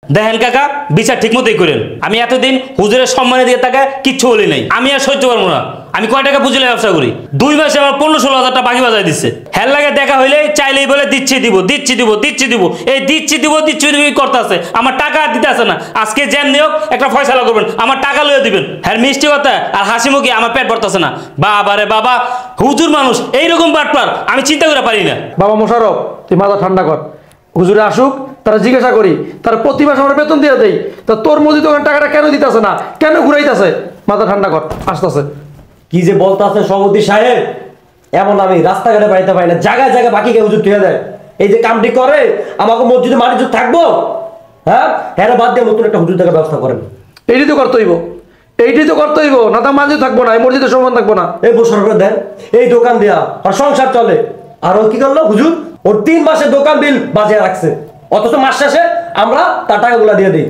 দেখেন কাকা, বিচার ঠিক মতোই করেন। আমি এতদিন হুজুরের সম্মানে দিয়ে টাকা কিচ্ছু বলি নাই, আমি আর সহ্য পারবো না। আমি কয় টাকা বুঝলে ব্যবসা করি, 2 মাসে আমার 15-16 হাজার টাকা বাকি বাজায় দিচ্ছে। হ্যার লাগে দেখা হইলে চাইলেই বলে দিচ্ছি দিব দিচ্ছি দিব দিচ্ছি দিব, এই দিচ্ছি দিব করতে আছে, আমার টাকা আর দিতে আছে না। আজকে যেমনি হোক একটা ফয়সালা করবেন, আমার টাকা লইয়ে দিবেন। হ্যাঁ মিষ্টি কথা আর হাসি মুখে আমার পেট ভরতেছে না। বাবা রে বাবা, হুজুর মানুষ এইরকম বাটপার আমি চিন্তা করে পারি না। বাবা মোশাররফ, তুই মাথা ঠান্ডা কর। হুজুরে আসুক, তারা জিজ্ঞাসা করি, তারা প্রতি মাসে আমরা বেতন দিয়ে দেই, তা তোর মসজিদ ওখানে টাকাটা কেন দিতেছে না, কেন ঘুরাইতেছে? মাথা ঠান্ডা কর, আসতেছে। কি যে বলতেছে সভাপতি সাহেব, এমন আমি রাস্তাঘাটে বাড়িতে পাই না, জায়গায় জায়গায় বাকিকে হুজুর তুলে দেয়। এই যে কামটি করে, আমাকে মসজিদে মাটিজুর থাকবো? হ্যাঁ হ্যাঁ, বাদ দিয়ে নতুন একটা হুজুর থাকার ব্যবস্থা করেন। এইটাই তো করতে হইব, এইটাই তো করতে হইব, না তো মাঝে থাকবো না, এই মসজিদের সমান থাকবো না। এই বছর করে দেন, এই দোকান দেয়া আর সংসার চলে। আর ও কি করলো হুজুর, ওর 3 মাসের দোকান বিল বাজিয়ে রাখছে, অথচ মাস শেষে আমরা তার টাকাগুলো দিয়ে দিই।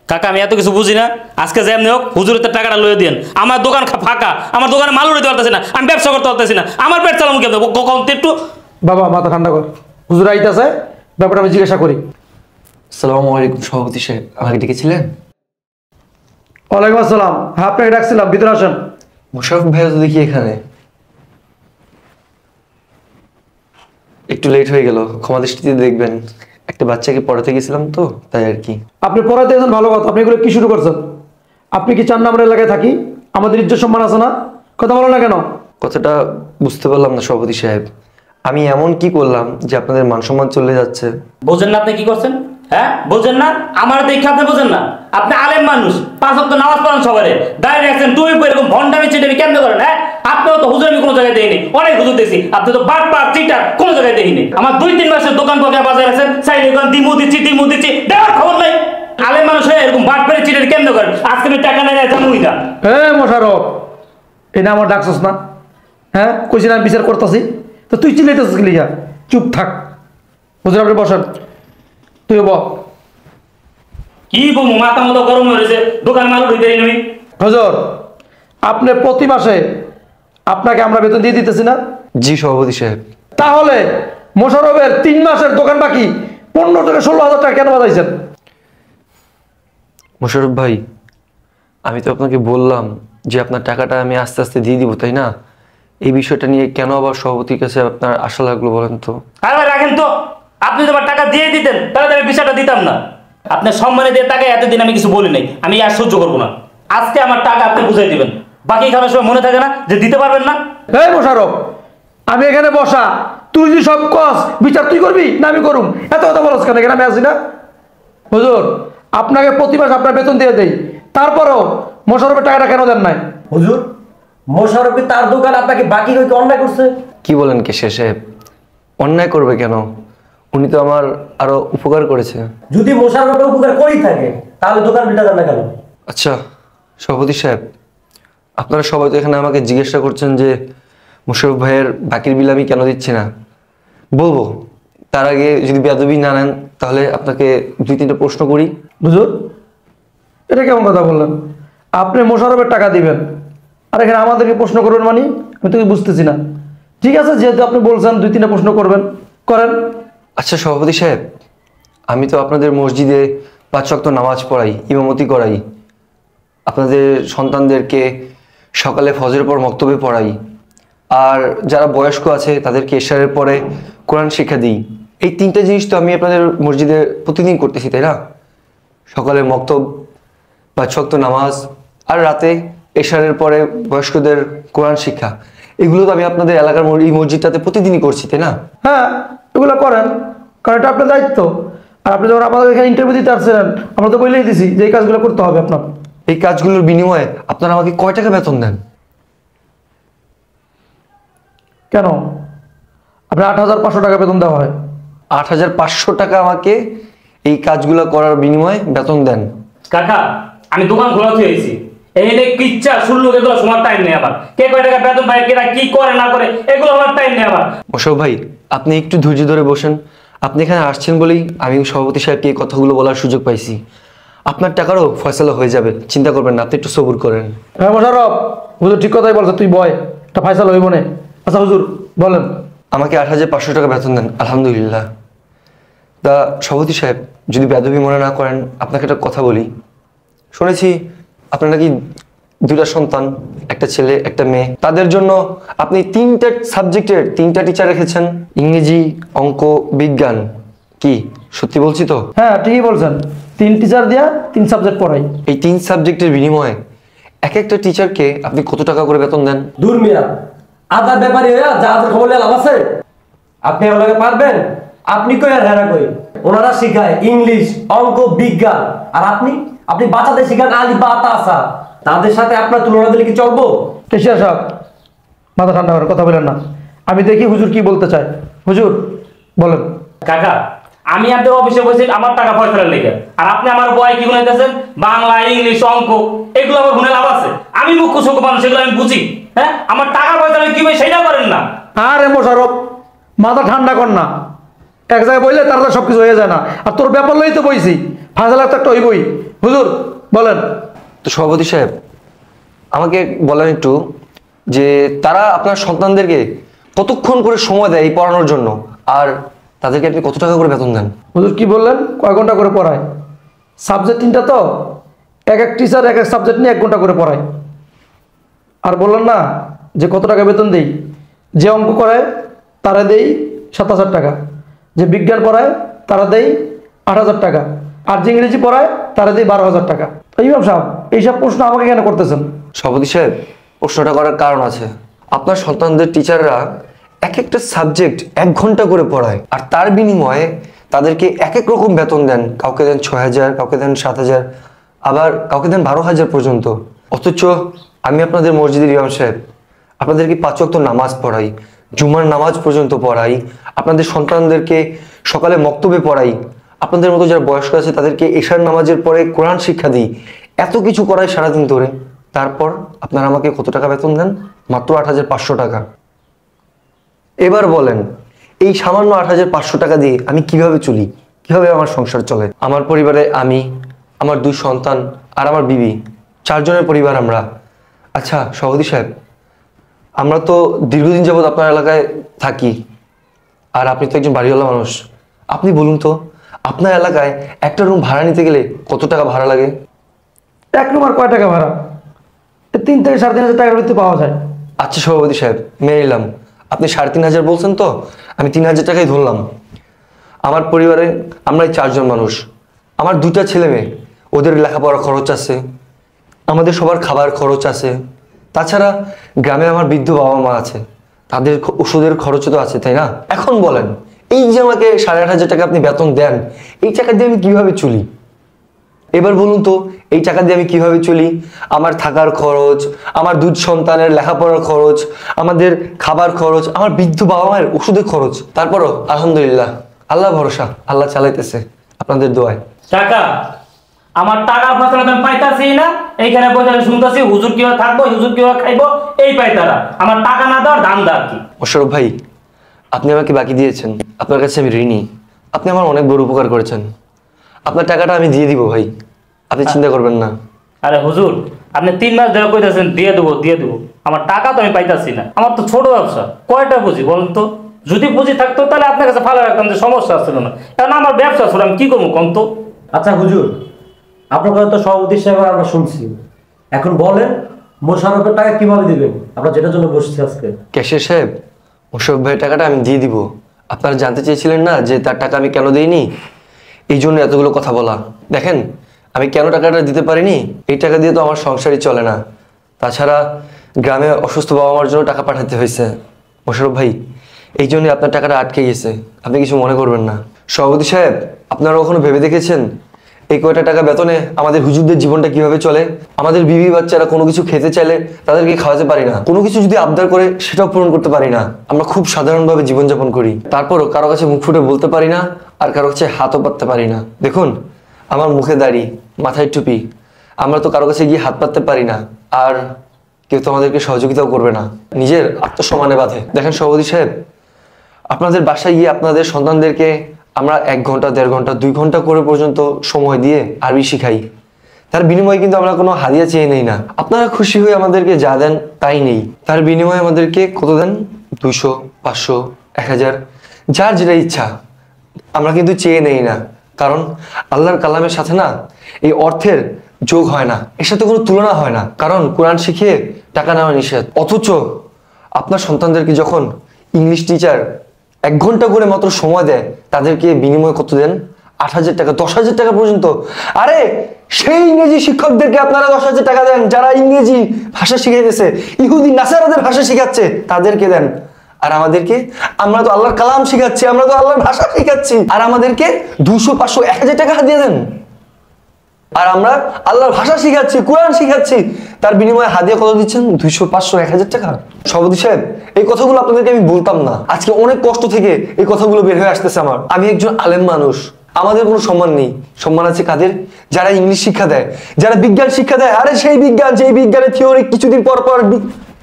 কাকা আমি এত কিছু বুঝি না, আজকে যেমনি হোক হুজুরের টাকাটা লইয়ে দিন। আমার দোকান ফাঁকা, আমার দোকানে মাল উড়াইতে পারতেছি না, আমি ব্যবসা করতে পারতেছি না, আমার পেট চালাম কেমন কখন একটু। বাবা মাথা ঠান্ডা কর, হুজুর আইতাছে, ব্যাপারটা আমি জিজ্ঞাসা করি। আসসালামু আলাইকুম সভাপতি সাহেব, আমাকে ডেকেছিলেন? ওয়ালাইকুম আসসালাম, হ্যাঁ আপনাকে ডাকছিলাম, ভিতরে আসেন। মোশাররফ ভাইয়া তো দেখি এখানে। একটু লেট হয়ে গেল, ক্ষমা দৃষ্টিতে দেখবেন, একটা বাচ্চাকে পড়াতে গেছিলাম তো তাই আর কি। আপনি পড়াতে গেছেন ভালো কথা, আপনি এগুলো কি শুরু করছেন? আপনি কি চান না আমরা এলাকায় থাকি? আমাদের ইজ্জত সম্মান আছে না, কথা বলো না কেন? কথাটা বুঝতে পারলাম না সভাপতি সাহেব, আমি এমন কি করলাম যে আপনাদের মান সম্মান চলে যাচ্ছে? বোঝেন না আপনি কি করছেন? হ্যাঁ বোঝেন না, আমার দেখে আপনি বোঝেন না? আপনি আলেম মানুষ, 5 ওয়াক্ত নামাজ পড়েন সবারে, দাঁড়িয়ে রাখছেন, তুই এরকম ভন্ডামি চিটামি কেমনে করেন? হ্যাঁ আপনিও তো হুজুর আমি কোনো জায়গায় দেখিনি, অনেক হুজুর দেখছি, আপনি তো বাটপার চিটার কোনো জায়গায় দেখিনি। আমার 2-3 মাসের দোকান পকে বাজারে রাখছেন, চাইলে দিমু দিচ্ছি দেওয়ার খবর নাই। আলেম মানুষ হয়ে এরকম বাটপারে চিটার কেমনে করেন? আজকে আমি টাকা নেই জানুই না। হ্যাঁ মোশাররফ, এই না আমার ডাকছস না? হ্যাঁ কইছি না আমি বিচার করতেছি, তো তুই চিল্লাইতেছিস কি লিগা? চুপ থাক। হুজুর আপনি বসেন, তুই বল। কি বলবো, মাথা মতো গরম হয়েছে, দোকান মাল উঠে দেয়নি। হুজুর আপনি প্রতি মাসে আপনাকে আমরা বেতন দিয়ে দিতেছি না? জি সভাপতি সাহেব। তাহলে মোশাররফের 3 মাসের দোকান বাকি 15 থেকে 16 হাজার টাকা কেন বাজাইছেন? মোশাররফ ভাই, আমি তো আপনাকে বললাম যে আপনার টাকাটা আমি আস্তে আস্তে দিয়ে দিব, তাই না? এই বিষয়টা নিয়ে কেন আবার সভাপতির কাছে আপনার আশা লাগলো বলেন তো? আরে রাখেন তো, আপনি তো আমার টাকা দিয়ে দিতেন, তাহলে আমি বিষয়টা দিতাম না। আপনার সম্মানে দিয়ে টাকা এতদিন আমি কিছু বলি নাই, আমি আর সহ্য করবো না। আজকে আমার টাকা আপনি বুঝাই দিবেন, বাকি খাবার সময় মনে থাকে না যে দিতে পারবেন না। এই মোশাররফ, আমি এখানে বসা, তুই যদি সব কস বিচার তুই করবি না আমি করুম? এত কথা বলছ কেন? এখানে আমি আছি না? হুজুর আপনাকে প্রতি মাসে আপনার বেতন দিয়ে দেই, তারপরও মোশাররফের টাকাটা কেন দেন নাই? হুজুর মোশাররফ তার দোকান আপনাকে বাকি হইতে অন্যায় করছে। কি বলেন কেশিয়া সাহেব, অন্যায় করবে কেন? উনি তো আমার আরো উপকার করেছে। যদি মোশাররফের উপকার করেই থাকে তাহলে দোকান বিটা দেন না কেন? আচ্ছা সভাপতি সাহেব, আপনারা সবাই তো এখানে আমাকে জিজ্ঞাসা করছেন যে মোশাররফ ভাইয়ের বাকির বিল আমি কেন দিচ্ছি না। বলবো, তার আগে যদি বেয়াদবি না নেন তাহলে আপনাকে 2-3টা প্রশ্ন করি। হুজুর এটা কেমন কথা বললেন? আপনি মোশাররফের টাকা দিবেন আর এখানে আমাদেরকে প্রশ্ন করবেন? মানে আমি তো বুঝতেছি না। ঠিক আছে, যেহেতু আপনি বলছেন 2-3টা প্রশ্ন করবেন, করেন। আচ্ছা সভাপতি সাহেব, আমি তো আপনাদের মসজিদে 5 ওয়াক্ত নামাজ পড়াই, ইমামতি করাই, আপনাদের সন্তানদেরকে সকালে ফজরের পর মক্তবে পড়াই, আর যারা বয়স্ক আছে তাদেরকে এশারের পরে কোরআন শিক্ষা দিই। এই 3টা জিনিস তো আমি আপনাদের মসজিদে প্রতিদিন করতেছি, তাই না? সকালে মক্তব, 5 ওয়াক্ত নামাজ, আর রাতে এশারের পরে বয়স্কদের কোরআন শিক্ষা। এগুলো তো আমি আপনাদের এলাকার এই মসজিদটাতে প্রতিদিনই করছি, তাই না? হ্যাঁ এগুলো করেন, কারণ এটা আপনার দায়িত্ব। আর আপনি যখন আমাদের এখানে ইন্টারভিউ দিতে আসছিলেন, আমরা তো বলেই দিছি যে এই কাজগুলো করতে হবে আপনার। এই কাজগুলোর বিনিময়ে আপনারা আমাকে কয় টাকা বেতন দেন? কেন? আপনার 8,500 টাকা বেতন দেওয়া হয়। 8,500 টাকা আমাকে এই কাজগুলো করার বিনিময়ে বেতন দেন? কাকা আমি দোকান খোলা হয়েছি, এনে কিচ্ছা শুনলো, এগুলো সময় টাইম নেই আমার। কে কয় টাকা বেতন পায়, কেনা কি করে না করে, এগুলো আমার টাইম নেই আমার। মোশাররফ ভাই, আপনি একটু ধৈর্য ধরে বসেন। আপনি এখানে আসছেন বলেই আমি সভাপতি সাহেবকে এই কথাগুলো বলার সুযোগ পাইছি। আপনার টাকারও ফয়সালা হয়ে যাবে, চিন্তা করবেন না, আপনি একটু সবুর করেন। হ্যাঁ মোশাররফ, হুজুর ঠিক কথাই বলছে, তুই বয়, এটা ফয়সালা হইব না। আচ্ছা হুজুর বলেন। আমাকে 8,500 টাকা বেতন দেন, আলহামদুলিল্লাহ। তা সভাপতি সাহেব, যদি বেদবি মনে না করেন আপনাকে একটা কথা বলি। শুনেছি আপনার নাকি দুটা সন্তান, একটা ছেলে একটা মেয়ে। তাদের জন্য আপনি 3টা সাবজেক্টের 3টা টিচার রেখেছেন, ইংরেজি, অঙ্ক, বিজ্ঞান। কি সত্যি বলছি তো? হ্যাঁ ঠিকই বলছেন, 3 টিচার দিয়া 3 সাবজেক্ট পড়াই। এই 3 সাবজেক্টের বিনিময়ে এক একটা টিচারকে আপনি কত টাকা করে বেতন দেন? দূর মিয়া, আদা ব্যাপারী হইয়া জাহাজের খবর নিয়ে লাভ আছে? আপনি আমার পারবেন? আপনি কই আর হেরা কই? ওনারা শিখায় ইংলিশ, অঙ্ক, বিজ্ঞান, আর আপনি আপনি বাচ্চাদের শিখান আলিফ বা তা আসা। তাদের সাথে আপনার তুলনা দিলে কি চলবো? কেশিয়া সাহেব, মাথা ঠান্ডা করে কথা বলেন না। আমি দেখি হুজুর কি বলতে চায়। হুজুর বলেন। কাকা, আমি আপনার অফিসে বসে আমার টাকা ফয়সালার লেগে, আর আপনি আমার বয় কি গুনাইতেছেন? বাংলা, ইংলিশ, অঙ্ক, এগুলো আমার গুনে লাভ আছে? আমি মুখ্য সুখ মানুষ, সেগুলো আমি বুঝি। হ্যাঁ, আমার টাকা পয়সা কি হবে সেটা করেন না। আরে মোশারফ, মাথা ঠান্ডা কর না। এক জায়গায় বললে তার সবকিছু হয়ে যায় না। আর তোর ব্যাপার লই তো বইছি, ফাজলা তো একটা হইবই। হুজুর বলেন। তো সভাপতি সাহেব, আমাকে বলেন একটু যে তারা আপনার সন্তানদেরকে কতক্ষণ করে সময় দেয় এই পড়ানোর জন্য, আর তাদেরকে আপনি কত টাকা করে বেতন দেন? হুজুর কি বললেন? কয় ঘন্টা করে পড়ায়? সাবজেক্ট 3টা তো, এক এক টিচার এক এক সাবজেক্ট নিয়ে 1 ঘন্টা করে পড়ায়। আর বললেন না যে কত টাকা বেতন দেই? যে অঙ্ক করায় তারা দেই 7,000 টাকা, যে বিজ্ঞান পড়ায় তারা দেই 8,000 টাকা, আর যে ইংরেজি পড়ায় তারা দেই 12,000 টাকা। তো ইমাম সাহেব, এইসব প্রশ্ন আমাকে কেন করতেছেন? সভাপতি সাহেব, প্রশ্নটা করার কারণ আছে। আপনার সন্তানদের টিচাররা এক একটা সাবজেক্ট 1 ঘন্টা করে পড়ায়, আর তার বিনিময়ে তাদেরকে এক এক রকম বেতন দেন। কাউকে দেন 6,000, কাউকে দেন 7,000, আবার কাউকে দেন 12,000 পর্যন্ত। অথচ আমি আপনাদের মসজিদের ইমাম সাহেব, আপনাদেরকে 5 ওয়াক্ত নামাজ পড়াই, জুমার নামাজ পর্যন্ত পড়াই, আপনাদের সন্তানদেরকে সকালে মক্তবে পড়াই, আপনাদের মতো যারা বয়স্ক আছে তাদেরকে এশার নামাজের পরে কোরআন শিক্ষা দিই। এত কিছু করাই সারাদিন ধরে। তারপর আপনারা আমাকে কত টাকা বেতন দেন? মাত্র 8,500 টাকা। এবার বলেন, এই সামান্য 8,500 টাকা দিয়ে আমি কিভাবে চলি? কিভাবে আমার সংসার চলে? আমার পরিবারে আমি, আমার 2 সন্তান আর আমার বিবি, 4 জনের পরিবার আমরা। আচ্ছা সভাপতি সাহেব, আমরা তো দীর্ঘদিন যাবৎ আপনার এলাকায় থাকি, আর আপনি তো একজন বাড়িওয়ালা মানুষ। আপনি বলুন তো, আপনার এলাকায় একটা রুম ভাড়া নিতে গেলে কত টাকা ভাড়া লাগে? 1 রুম আর কয় টাকা ভাড়া? 3 থেকে 3,500 টাকার ভিতরে পাওয়া যায়। আচ্ছা সভাপতি সাহেব, মেনে নিলাম আপনি 3,500 বলছেন, তো আমি 3,000 টাকাই ধরলাম। আমার পরিবারে আমরাই 4 জন মানুষ। আমার 2টা ছেলে মেয়ে, ওদের লেখাপড়ার খরচ আছে, আমাদের সবার খাবার খরচ আছে, তাছাড়া গ্রামে আমার বৃদ্ধ বাবা মা আছে, তাদের ওষুধের খরচও তো আছে, তাই না? এখন বলেন, এই যে আমাকে 8,500 টাকা আপনি বেতন দেন, এই টাকা দিয়ে আমি কিভাবে চলি? এবার বলুন তো, এই টাকা দিয়ে আমি কিভাবে চলি? আমার থাকার খরচ, আমার 2 সন্তানের লেখাপড়ার খরচ, আমাদের খাবার খরচ, আমার বৃদ্ধ বাবা মায়ের ওষুধের খরচ। তারপরও আলহামদুলিল্লাহ, আল্লাহ ভরসা, আল্লাহ চালাইতেছে আপনাদের দোয়ায়। কাকা, আমার টাকার ফসল আমি পাইতাছি না, এইখানে বসে শুনতেছি হুজুর কিভাবে থাকবো, হুজুর কিভাবে খাইবো, এই পাইতারা। আমার টাকা না দেওয়ার ধান্দা আর কি। মোশাররফ ভাই, আপনি আমাকে বাকি দিয়েছেন, আপনার কাছে আমি ঋণী। আপনি আমার অনেক বড় উপকার করেছেন। আপনার টাকাটা আমি দিয়ে দিব ভাই, আপনি চিন্তা করবেন না। আরে হুজুর, আপনি 3 মাস ধরে কইতাছেন দিয়ে দেবো দিয়ে দেবো, আমার টাকা তো আমি পাইতাছি না। আমার তো ছোট ব্যবসা, কয়টা পুঁজি বলুন তো? যদি পুঁজি থাকতো তাহলে আপনার কাছে ভালো রাখতাম, যে সমস্যা ছিল না। এখন আমার ব্যবসা ছিল, আমি কি করবো কম তো? আচ্ছা হুজুর, আপনার কথা তো সভাপতি সাহেব আমরা শুনছি। এখন বলেন, মোশাররফের টাকা কিভাবে দিবেন? আমরা যেটার জন্য বসছি আজকে। ক্যাশিয়ার সাহেব, মোশাররফ ভাইয়ের টাকাটা আমি দিয়ে দিব। আপনারা জানতে চেয়েছিলেন না যে তার টাকা আমি কেন দিইনি? এই জন্য এতগুলো কথা বলা। দেখেন, আমি কেন টাকাটা দিতে পারিনি, এই টাকা দিয়ে তো আমার সংসারই চলে না। তাছাড়া গ্রামে অসুস্থ বাবা মার জন্য টাকা পাঠাতে হয়েছে। মোশাররফ ভাই, এই জন্যই আপনার টাকাটা আটকে গেছে, আপনি কিছু মনে করবেন না। সভাপতি সাহেব, আপনারা কখনো ভেবে দেখেছেন এই কয়টা টাকা বেতনে আমাদের হুজুরদের জীবনটা কিভাবে চলে? আমাদের বিবি বাচ্চারা কোনো কিছু খেতে চাইলে তাদেরকে খাওয়াতে পারি না, কোনো কিছু যদি আবদার করে সেটাও পূরণ করতে পারি না। আমরা খুব সাধারণভাবে জীবনযাপন করি, তারপরও কারো কাছে মুখ ফুটে বলতে পারি না, আর কারো কাছে হাতও পাততে পারি না। দেখুন, আমার মুখে দাড়ি, মাথায় টুপি, আমরা তো কারো কাছে গিয়ে হাত পাততে পারি না, আর কেউ তো আমাদেরকে সহযোগিতাও করবে না, নিজের আত্মসম্মানে বাঁধে। দেখেন সভাপতি সাহেব, আপনাদের বাসায় গিয়ে আপনাদের সন্তানদেরকে আমরা 1 ঘন্টা, 1.5 ঘন্টা, 2 ঘন্টা করে পর্যন্ত সময় দিয়ে আরবি শিখাই। তার বিনিময়ে কিন্তু আমরা কোনো হাদিয়া চেয়ে নেই না। আপনারা খুশি হয়ে আমাদেরকে যা দেন তাই নেই, তার বিনিময়ে আমাদেরকে কত দেন? 200, 500, 1000, যার যেটা ইচ্ছা। আমরা কিন্তু চেয়ে নেই না, কারণ আল্লাহর কালামের সাথে না এই অর্থের যোগ হয় না, এর সাথে কোনো তুলনা হয় না। কারণ কোরআন শিখিয়ে টাকা নেওয়া নিষেধ। অথচ আপনার সন্তানদেরকে যখন ইংলিশ টিচার 1 ঘন্টা করে মাত্র সময় দেয়, তাদেরকে বিনিময় কত দেন? 8,000 টাকা, 10,000 টাকা পর্যন্ত। আরে সেই ইংরেজি শিক্ষকদেরকে আপনারা 10,000 টাকা দেন যারা ইংরেজি ভাষা শিখাইতেছে, ইহুদি নাসারাদের ভাষা শিখাচ্ছে, তাদেরকে দেন। আর আমাদেরকে, আমরা তো আল্লাহর কালাম শিখাচ্ছি, আমরা তো আল্লাহর ভাষা শিখাচ্ছি, আর আমাদেরকে 200, 500, 1,000 টাকা দিয়ে দেন। আর আমরা আল্লাহর ভাষা শিখাচ্ছি, কোরআন শিখাচ্ছি, তার বিনিময়ে হাদিয়া কত দিচ্ছেন? 200, 500, 1,000 টাকা। সভাপতি সাহেব, এই কথাগুলো আপনাদেরকে আমি বলতাম না, আজকে অনেক কষ্ট থেকে এই কথাগুলো বের হয়ে আসতেছে আমার। আমি একজন আলেম মানুষ, আমাদের কোনো সম্মান নেই। সম্মান আছে কাদের? যারা ইংলিশ শিক্ষা দেয়, যারা বিজ্ঞান শিক্ষা দেয়। আরে সেই বিজ্ঞান, যেই বিজ্ঞানের থিওরি কিছুদিন পর পর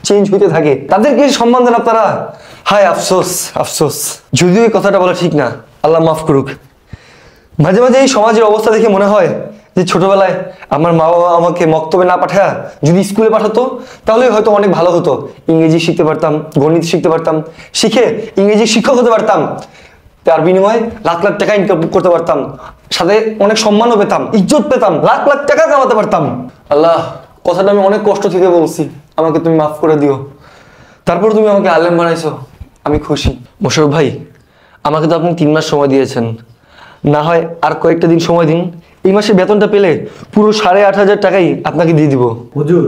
চেঞ্জ হইতে থাকে, তাদেরকে সম্মান দেন আপনারা। হায় আফসোস, আফসোস। যদিও এই কথাটা বলা ঠিক না, আল্লাহ মাফ করুক। মাঝে মাঝে এই সমাজের অবস্থা দেখে মনে হয় যে ছোটবেলায় আমার মা বাবা আমাকে মক্তবে না পাঠায় যদি স্কুলে পাঠাতো, তাহলে হয়তো অনেক ভালো হতো। ইংরেজি শিখতে পারতাম, গণিত শিখতে পারতাম, শিখে ইংরেজি শিক্ষক হতে পারতাম, তার বিনিময়ে লাখ লাখ টাকা ইনকাম করতে পারতাম, সাথে অনেক সম্মানও পেতাম, ইজ্জত পেতাম, লাখ লাখ টাকা কামাতে পারতাম। আল্লাহ, কথাটা আমি অনেক কষ্ট থেকে বলছি, আমাকে তুমি মাফ করে দিও। তারপর তুমি আমাকে আলেম বানাইছো, আমি খুশি। মোশাররফ ভাই, আমাকে তো আপনি 3 মাস সময় দিয়েছেন, না হয় আর কয়েকটা দিন সময় দিন। এই মাসে বেতনটা পেলে পুরো 8,500 টাকাই আপনাকে দিয়ে দিব। হুজুর,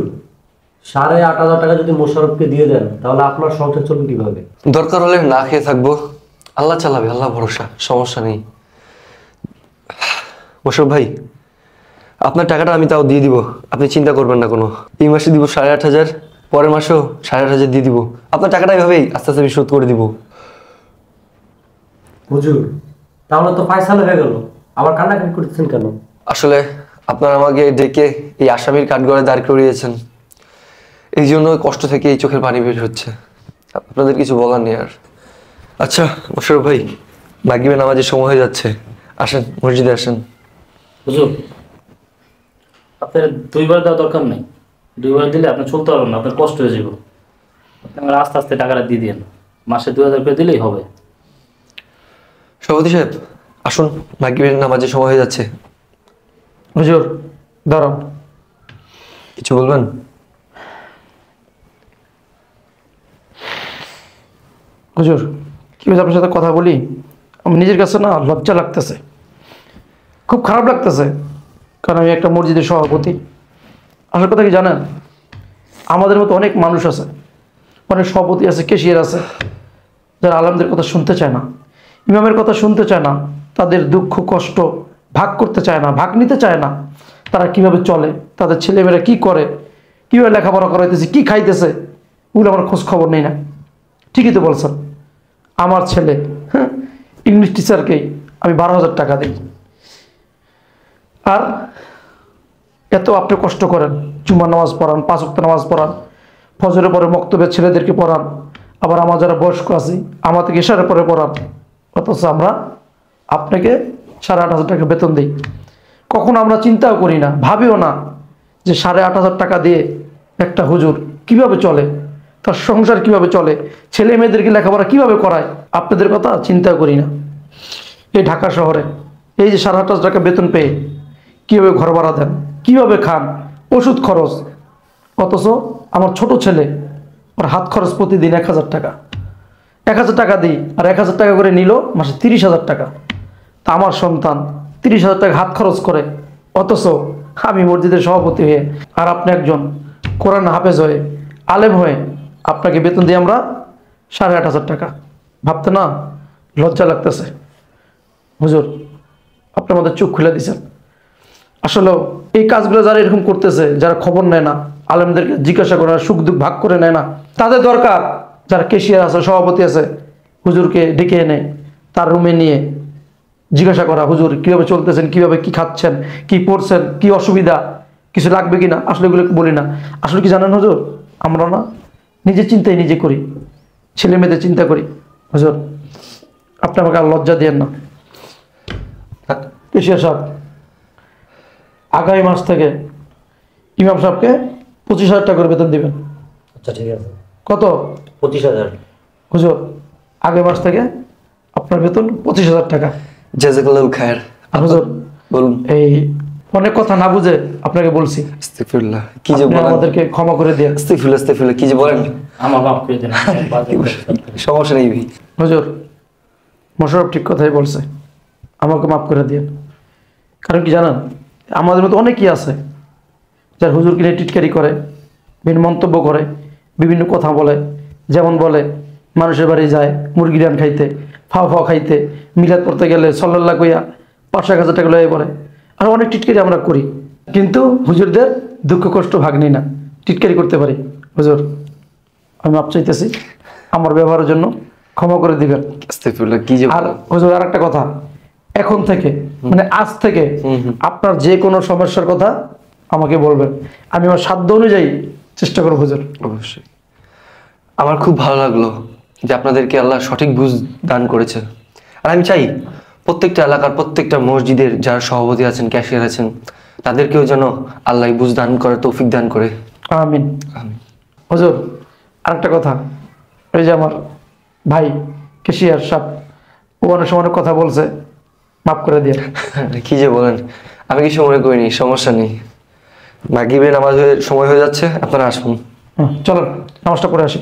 8,500 টাকা যদি মোশাররফকে দিয়ে দেন, তাহলে আপনার সংসার চলবে কিভাবে? দরকার হলে না খেয়ে থাকবো, আল্লাহ চালাবে, আল্লাহ ভরসা, সমস্যা নেই। মোশাররফ ভাই, আপনার টাকাটা আমি তাও দিয়ে দিব, আপনি চিন্তা করবেন না কোনো। এই মাসে দিব 8,500, পরের মাসেও 8,500 দিয়ে দিব। আপনার টাকাটা এভাবেই আস্তে আস্তে আমি শোধ করে দিব। হুজুর, তাহলে তো ফায়সালা হয়ে গেল, আবার কান্নাকাটি করতেছেন কেন? আসলে আপনারা আমাকে ডেকে এই আসামির কাঠগড়ায় দাঁড় করিয়েছেন, এই জন্য কষ্ট থেকে এই চোখের পানি বের হচ্ছে। আপনাদের কিছু বলার নেই আর। আচ্ছা মোশাররফ ভাই, মাগরিবের নামাজের সময় হয়ে যাচ্ছে, আসেন মসজিদে আসেন। হুজুর, আপনার 2 বার দেওয়া দরকার নেই। 2 বার দিলে আপনি চলতে পারবেন না, আপনার কষ্ট হয়ে যাবে। আপনি আমার আস্তে আস্তে টাকাটা দিয়ে দিন, মাসে 2,000 করে দিলেই হবে। সভাপতি সাহেব আসুন, মাগরিবের নামাজের সময় হয়ে যাচ্ছে। হুজুর দাঁড়ান, কিছু বলবেন? হুজুর কি হয়েছে, আপনার সাথে কথা বলি, আমার নিজের কাছে না লজ্জা লাগতেছে, খুব খারাপ লাগতেছে। কারণ আমি একটা মসজিদের সভাপতি। আসল কথা কি জানেন, আমাদের মতো অনেক মানুষ আছে, অনেক সভাপতি আছে, ক্যাশিয়ার আছে, যারা আলেমদের কথা শুনতে চায় না, ইমামের কথা শুনতে চায় না, তাদের দুঃখ কষ্ট ভাগ করতে চায় না, ভাগ নিতে চায় না। তারা কিভাবে চলে, তাদের ছেলেমেয়েরা কি করে, কীভাবে লেখাপড়া করাইতেছে, কি খাইতেছে, ওগুলো আমার খোঁজ খবর নেই না। ঠিকই তো বলছেন, আমার ছেলে ইংলিশ টিচারকেই আমি 12,000 টাকা দিই, আর এত আপনি কষ্ট করেন, জুমার নামাজ পড়ান, 5 ওয়াক্ত নামাজ পড়ান, ফজরের পরে মক্তবে ছেলেদেরকে পড়ান, আবার আমার যারা বয়স্ক আছি আমাদেরকে ইশারের পরে পড়ান, অথচ আমরা আপনাকে 8,500 টাকা বেতন দিই। কখনো আমরা চিন্তাও করি না, ভাবিও না যে 8,500 টাকা দিয়ে একটা হুজুর কিভাবে চলে, তার সংসার কিভাবে চলে, ছেলে মেয়েদেরকে লেখাপড়া কিভাবে করায়, আপনাদের কথা চিন্তা করি না। এই ঢাকা শহরে এই যে 8,500 টাকা বেতন পেয়ে কীভাবে ঘর ভাড়া দেন, কীভাবে খান, ওষুধ খরচ, অথচ আমার ছোট ছেলে ওর হাত খরচ প্রতিদিন 1,000 টাকা, 1,000 টাকা দিই, আর 1,000 টাকা করে নিল মাসে 30,000 টাকা। তা আমার সন্তান 30,000 টাকা হাত খরচ করে, অথচ আমি মসজিদের সভাপতি হয়ে আর আপনি একজন কোরআন হাফেজ হয়ে আলেম হয়ে আপনাকে বেতন দিই আমরা 8,500 টাকা। ভাবতে না লজ্জা লাগতেছে। হুজুর আপনি আমাদের চোখ খুলে দিয়েছেন। আসলে এই কাজগুলো যারা এরকম করতেছে, যারা খবর নেয় না, আলেমদেরকে জিজ্ঞাসা করে না, সুখ দুঃখ ভাগ করে নেয় না, তাদের দরকার যারা ক্যাশিয়ার আছে, সভাপতি আছে, হুজুরকে ডেকে এনে তার রুমে নিয়ে জিজ্ঞাসা করা, হুজুর কীভাবে চলতেছেন, কীভাবে কি খাচ্ছেন, কি পড়ছেন, কি অসুবিধা, কিছু লাগবে কি না। আসলে এগুলো বলি না, আসলে কি জানেন হুজুর, আমরা না নিজের চিন্তাই নিজে করি, ছেলে মেয়েদের চিন্তা করি। হুজুর আপনি আমাকে আর লজ্জা দিয়েন না। ক্যাশিয়ার সাহেব, আগামী মাস থেকে ইমাম সাহেবকে 25,000 টাকা করে বেতন দিবেন। আচ্ছা ঠিক আছে। কত? 25,000। হুজুর আগামী মাস থেকে আপনার বেতন 25,000 টাকা। জাযাকাল্লাহু খায়ের। আর হুজুর বলুন। এই অনেক কথা না বুঝে আপনাকে বলছি, আস্তাগফিরুল্লাহ, কি যে আপনি বলেন। আমাদেরকে ক্ষমা করে দিন। আস্তাগফিরুল্লাহ, আস্তাগফিরুল্লাহ, কি যে বলেন। আমার মাফ করে দেন। সমস্যা নেই ভাই। হুজুর মোশাররফ ঠিক কথাই বলছে, আমাকে মাফ করে দিন। কারণ কি জানেন, আমাদের মতো অনেকেই আছে যার হুজুরকে নিয়ে টিটকারি করে, বিভিন্ন মন্তব্য করে, বিভিন্ন কথা বলে। যেমন বলে মানুষের বাড়ি যায় মুরগি রান খাইতে, ফাও ফাও খাইতে, মিলাদ পড়তে গেলে সাল্লাল্লাহ কইয়া 5,000 টাকা লয়ে পড়ে। আর অনেক টিটকারি আমরা করি, কিন্তু হুজুরদের দুঃখ কষ্ট ভাগ নিই না, টিটকারি করতে পারি। হুজুর আমি মাপ চাইতেছি, আমার ব্যবহারের জন্য ক্ষমা করে দিবেন। আস্তাগফিরুল্লাহ, কি যে আর হুজুর আর একটা কথা, এখন থেকে মানে আজ থেকে আপনার যে কোনো সমস্যার কথা আমাকে বলবেন, আমি আমার সাধ্য অনুযায়ী চেষ্টা করব হুজুর। অবশ্যই। আমার খুব ভালো লাগলো যে আপনাদেরকে আল্লাহ সঠিক বুঝ দান করেছে। আর আমি চাই প্রত্যেকটা এলাকার প্রত্যেকটা মসজিদের যারা সভাপতি আছেন, ক্যাশিয়ার আছেন, তাদেরকেও যেন আল্লাহ বুঝ দান করে, তৌফিক দান করে। আমিন। আমিন। হুজুর আরেকটা কথা, ওই যে আমার ভাই কেশিয়ার সাহেব, ও অনেক সময় অনেক কথা বলছে, মাফ করে দিয়ে। কি যে বলেন, আমি কিছু মনে করিনি, সমস্যা নেই। মাগরিবের নামাজের সময় হয়ে যাচ্ছে, আপনারা আসুন। চলো নামাজটা পড়ে আসি।